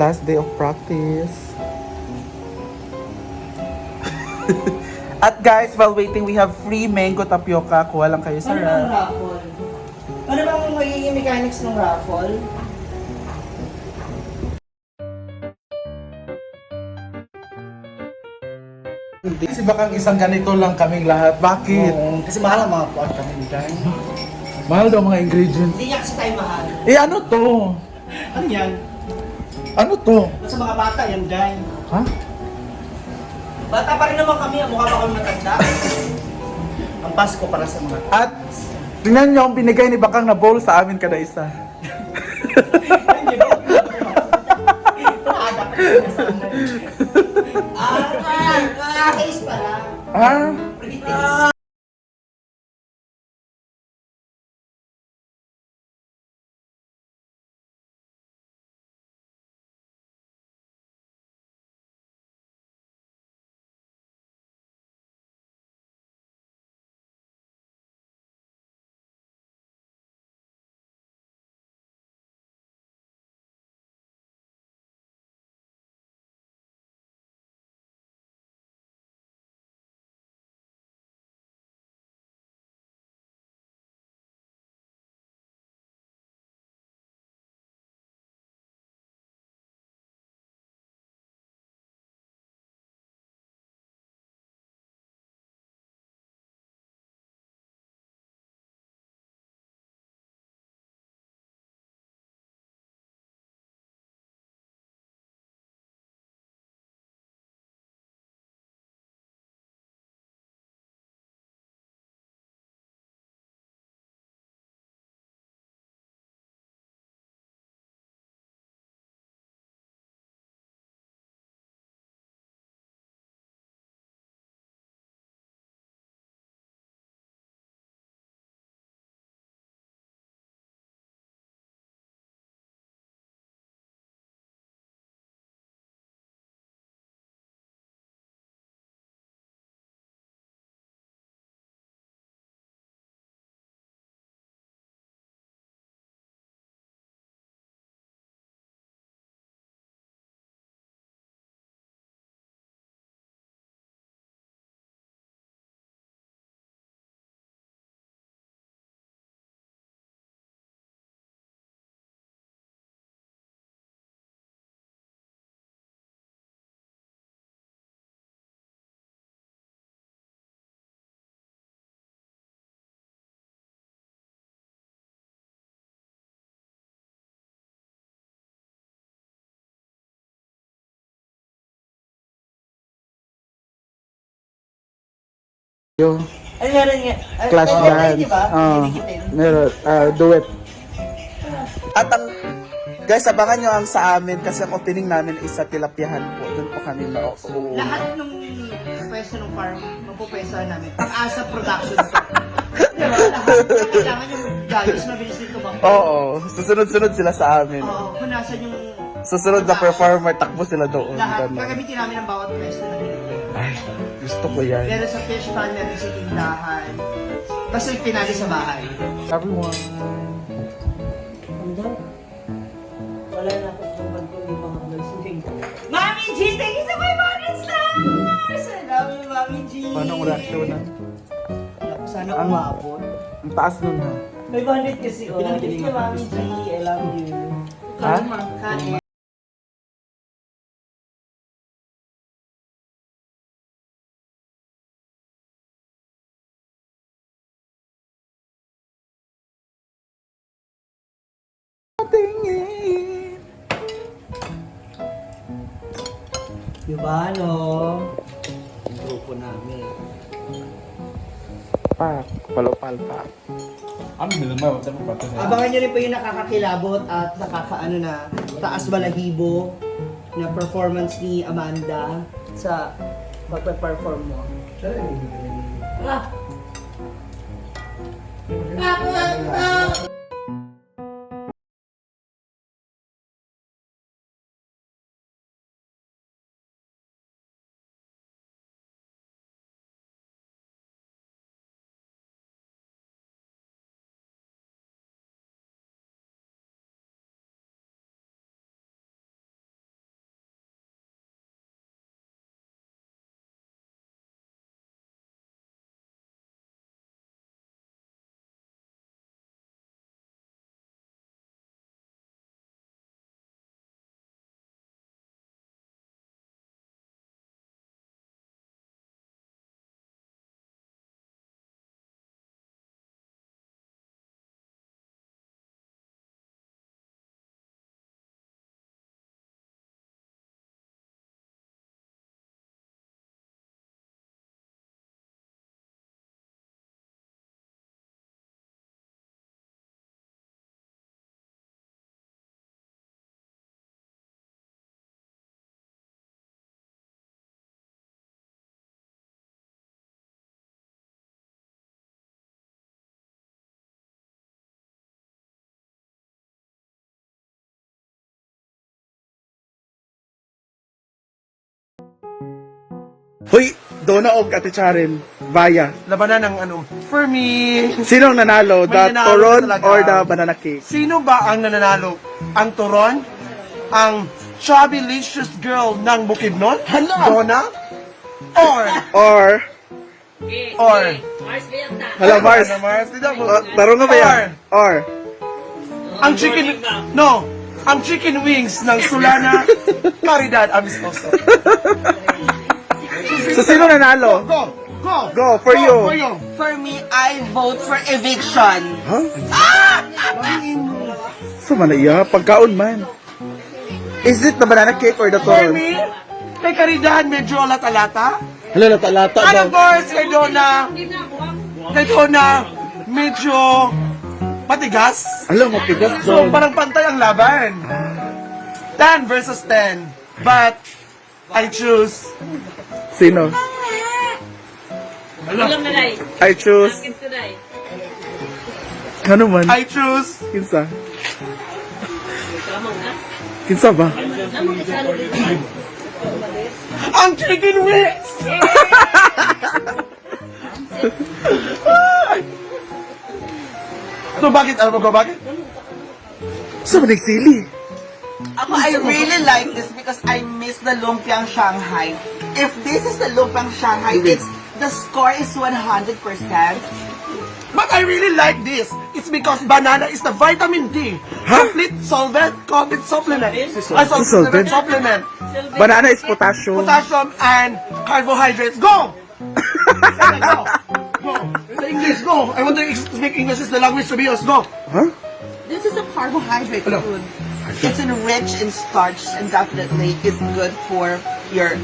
Last day of practice. At guys, while waiting, we have free mango tapioca. Kuha lang kayo sa Ano bang raffle? Ano bang magiging mechanics ng raffle? Kasi baka isang ganito lang kaming lahat. Bakit? Oo, kasi mahal ang mga pot kami dyan. Mahal daw mga ingredients. Hindi niya kasi tayo mahal. Eh ano to? Ano yan? Ano to? Sa mga bata yan dyan. Ha? Bata pa rin naman kami, mukha pa kami matanda. Ang Pasko para sa mga At tingnan niyo ang binigay ni Bakang na bowl sa amin kada isa. Case pala. Ah? Pretty taste. Yo, Ano meron nga? clash dance. Diba? Meron, duet. At ang, guys, abangan nyo ang sa amin kasi ang opening namin is sa Tilapyahan po. Doon po kami mauuwi. Lahat ng pwesto ng farm, mapupwesto namin. Pang-asa production to. Diba? Lahat. Kailangan yung gayos, mabilis din tumakbo. Oo, susunod-sunod sila sa amin. Oo, kung nasan yung Susunod na performer, takbo sila doon. lahat. Ganun. Gagamitin namin ang bawat pwesto na pinili. Ay, gusto ko yan. Meron sa fish pan, meron sa tindahan. Basta yung pinali sa bahay. Everyone. Wala na ako sa bag ko yung mga vlogs. Mami G! Thank you so much, Mami Stars! I love you, Mami G! Paano ang reaction na? Sana Ang- umabot. Ang taas nun ha. 500 kasi, oh. Thank you, Mami G. I love you. Ha? Kain. Tingin. Diba, no? Grupo namin. Pak, palopal pa. Ano nila may what's up pa to? Abangan nyo rin po yung nakakakilabot at nakakaano na taas balahibo na performance ni Amanda sa pagpe-perform mo. Ah! Hoy, Donna o Ate Charen, Vaya. Labanan ng ano. For me, Sinong nanalo? May The nanalo turon talaga. or the banana cake? sino ba ang nananalo? Ang turon? Ang chubby-licious girl ng Bukidnon? Donna? Or Hello, Mars. Mars? Taro nga ba yan? Or Ang chicken... No! Ang chicken wings ng Sulana Caridad Amistoso. So, sino nanalo? Go! Go! Go, for you. For you! For me, I vote for eviction. Huh? So, man iya, pagkaon man. Is it the banana cake or the For turon? me, kay Caridad medyo lata-lata. Hala, lata-lata And daw. of course, kay Donna, medyo matigas. Alam, mapigas So, daw. parang pantay ang laban. 10 versus 10. But, I choose... Sino? Alam na day. I choose. Akin to day. Ano man? I choose... Kinsa? Kamang na. Kinsa ba? Namang kasalo dito. Ang chicken wings! So, bakit? Ano ba? Bakit? So, nagsili. Ako, I really like this because I miss the lumpiang Shanghai. If this is the lumpiang Shanghai, the score is 100%. But I really like this. It's because banana is the vitamin D. Complete solvent, complete supplement. Solvent? Supplement. Banana is potassium. Potassium and carbohydrates. Go! Go! Go! Sa English, go! I want to speak English is the language to be used. Go! Huh? This is a carbohydrate Hello. food. It's rich in starch and definitely is good for your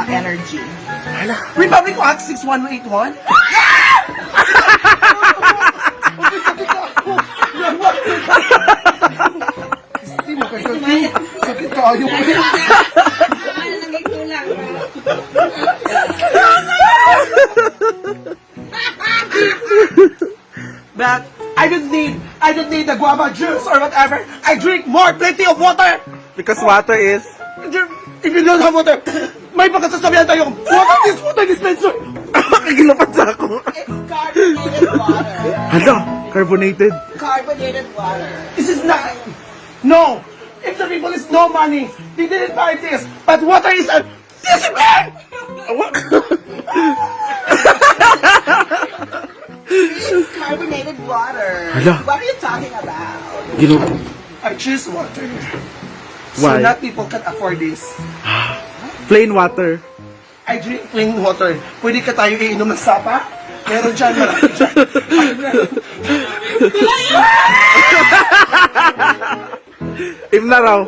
energy. Republic Act 6181? Sakit tayo. Ano nang ito lang. But I don't need the guava juice or whatever. I drink more, plenty of water. Because water is... If you don't have water, may pagkasasabihan tayo, water is water dispenser. Makigilapan sa ako. It's carbonated water. Hala, carbonated. Carbonated water. This is not, no. If the people is no money, they didn't buy this. But water is a discipline. It's carbonated water. Hala. What are you talking about? Gino. I choose water. Why? So not people can afford this. Plain water. I drink plain water. Pwede ka tayo iinom ng sapa? Meron dyan, marami dyan. Im na raw.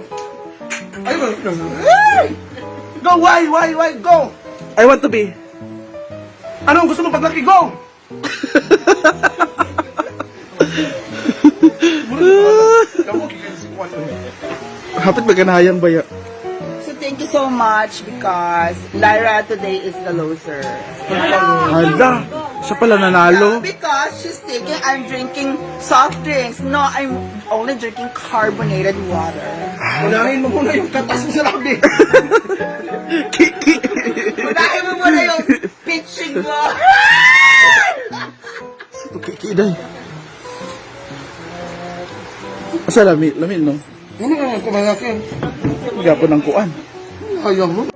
Go, why, go! I want to be. Anong gusto mo paglaki? Go! Hapit ba ganahayang baya? So thank you so much because Lyra today is the loser. Hala, siya pala nanalo. Because she's thinking I'm drinking soft drinks. No, I'm only drinking carbonated water. Unahin mo muna yung katas mo sa labi. Kiki. Unahin mo muna yung pitching mo. Ito kiki day. Asa lami no? Ano nga kumayakin? Gapo ng kuan. Ayaw mo.